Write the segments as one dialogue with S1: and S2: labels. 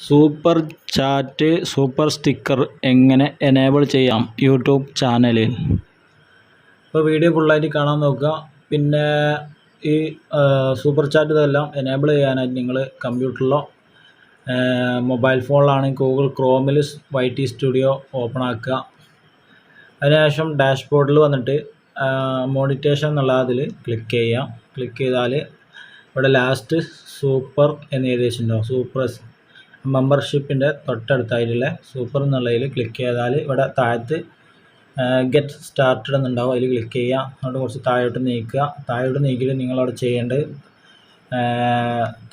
S1: Super chat super sticker എങ്ങനെ enable ചെയ്യാം YouTube ചാനലിൽ? ഇപ്പോൾ വീഡിയോ ഫുള്ളായിട്ട് കാണാൻ നോക്കുക. പിന്നെ ഈ സൂപ്പർ ചാറ്റ് ഇതെല്ലാം എനേബിൾ ചെയ്യാനായിട്ട് നിങ്ങൾ കമ്പ്യൂട്ടറിലോ മൊബൈൽ ഫോണിലാണെങ്കിൽ ഗൂഗിൾ ക്രോമിൽ YT സ്റ്റുഡിയോ ഓപ്പൺ ആക്കുക. അതിനുശേഷം ഡാഷ്ബോർഡിൽ വന്നിട്ട് മോണിറ്റേഷൻ എന്നുള്ള അതിൽ ക്ലിക്ക് ചെയ്യാം. ക്ലിക്ക് ചെയ്താൽ ഇവിടെ ലാസ്റ്റ് സൂപ്പർ എന്ന് എഴുതിയിട്ടുണ്ടാവും. സൂപ്പർ മെമ്പർഷിപ്പിൻ്റെ തൊട്ടടുത്തായിട്ടുള്ള സൂപ്പർ എന്നുള്ളതിൽ ക്ലിക്ക് ചെയ്താൽ ഇവിടെ താഴത്ത് ഗെറ്റ് സ്റ്റാർട്ടഡ് എന്നുണ്ടാവും. അതിൽ ക്ലിക്ക് ചെയ്യുക. അതുകൊണ്ട് കുറച്ച് താഴോട്ട് നീക്കുക. താഴോട്ട് നീക്കിയിട്ട് നിങ്ങളവിടെ ചെയ്യേണ്ടത്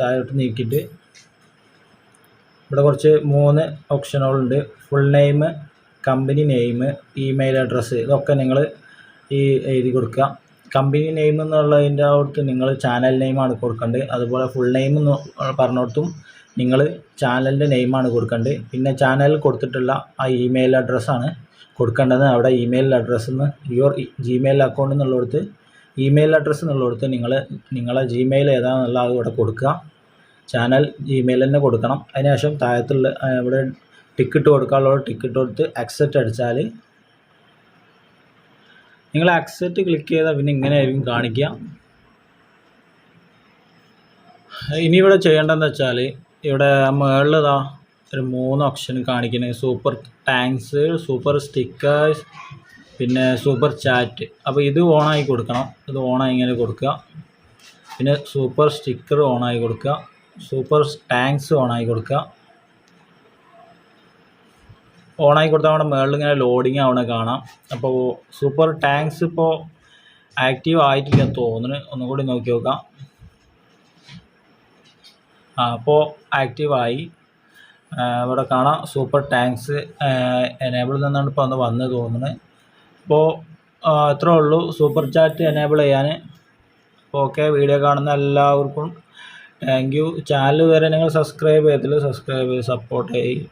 S1: താഴോട്ട് നീക്കിയിട്ട് ഇവിടെ കുറച്ച് 3 ഓപ്ഷനുകളുണ്ട്. Full name, company name, email address, ഇതൊക്കെ നിങ്ങൾ ഈ എഴുതി കൊടുക്കുക. കമ്പനി നെയിം എന്നുള്ളതിൻ്റെ അടുത്ത് നിങ്ങൾ ചാനൽ നെയിമാണ് കൊടുക്കേണ്ടത്. അതുപോലെ ഫുൾ നെയിം എന്ന് പറഞ്ഞിടത്തും നിങ്ങൾ ചാനലിൻ്റെ നെയിമാണ് കൊടുക്കേണ്ടത്. പിന്നെ ചാനലിൽ കൊടുത്തിട്ടുള്ള ആ ഇമെയിൽ അഡ്രസ്സാണ് കൊടുക്കേണ്ടത്. അവിടെ ഇമെയിൽ അഡ്രസ്സ് എന്ന് ജിമെയിൽ അക്കൗണ്ട് എന്നുള്ളിടത്ത് ഇമെയിൽ അഡ്രസ്സ് എന്നുള്ളിടത്ത് നിങ്ങളെ ജിമെയിൽ ഏതാണെന്നുള്ള അത് ഇവിടെ കൊടുക്കുക. ചാനൽ ജിമെയിൽ തന്നെ കൊടുക്കണം. അതിനുശേഷം താഴത്തുള്ള ഇവിടെ ടിക്കറ്റ് കൊടുക്കാനുള്ള ടിക്കറ്റ് കൊടുത്ത് അക്സെപ്റ്റ് അടിച്ചാൽ നിങ്ങൾ അക്സെപ്റ്റ് ക്ലിക്ക് ചെയ്താൽ പിന്നെ ഇങ്ങനെ ആയിരിക്കും കാണിക്കുക. ഇനി ഇവിടെ ചെയ്യേണ്ടതെന്ന് വെച്ചാൽ ഇവിടെ മുകളിലിതാ ഒരു 3 ഓപ്ഷൻ കാണിക്കുന്നത്. സൂപ്പർ താങ്ക്സ്, സൂപ്പർ സ്റ്റിക്കേഴ്സ്, പിന്നെ സൂപ്പർ ചാറ്റ്. അപ്പോൾ ഇത് ഓണായി കൊടുക്കണം. ഇത് ഓണായി ഇങ്ങനെ കൊടുക്കുക. പിന്നെ സൂപ്പർ സ്റ്റിക്കർ ഓണായി കൊടുക്കുക. സൂപ്പർ താങ്ക്സ് ഓണായി കൊടുക്കുക. ഓണായി കൊടുത്താൽ അവിടെ മുകളിൽ ഇങ്ങനെ ലോഡിങ് ആവണ കാണാം. അപ്പോൾ സൂപ്പർ താങ്ക്സ് ഇപ്പോൾ ആക്റ്റീവ് ആയിട്ടില്ലെന്ന് തോന്നുന്നു. ഒന്നുകൂടി നോക്കി നോക്കാം. അപ്പോൾ ആക്റ്റീവായി ഇവിടെ കാണാം. സൂപ്പർ താങ്ക്സ് എനേബിൾ നിന്നാണ് ഇപ്പോൾ ഒന്ന് വന്ന് തോന്നുന്നത്. അപ്പോൾ അത്രേ ഉള്ളൂ സൂപ്പർ ചാറ്റ് എനേബിൾ ചെയ്യാൻ. അപ്പോൾ ഓക്കെ, വീഡിയോ കാണുന്ന എല്ലാവർക്കും താങ്ക് യു. ചാനൽ വരെ നിങ്ങൾ സബ്സ്ക്രൈബ് ചെയ്തില്ല, സബ്സ്ക്രൈബ് ചെയ്ത് സപ്പോർട്ട് ചെയ്യും.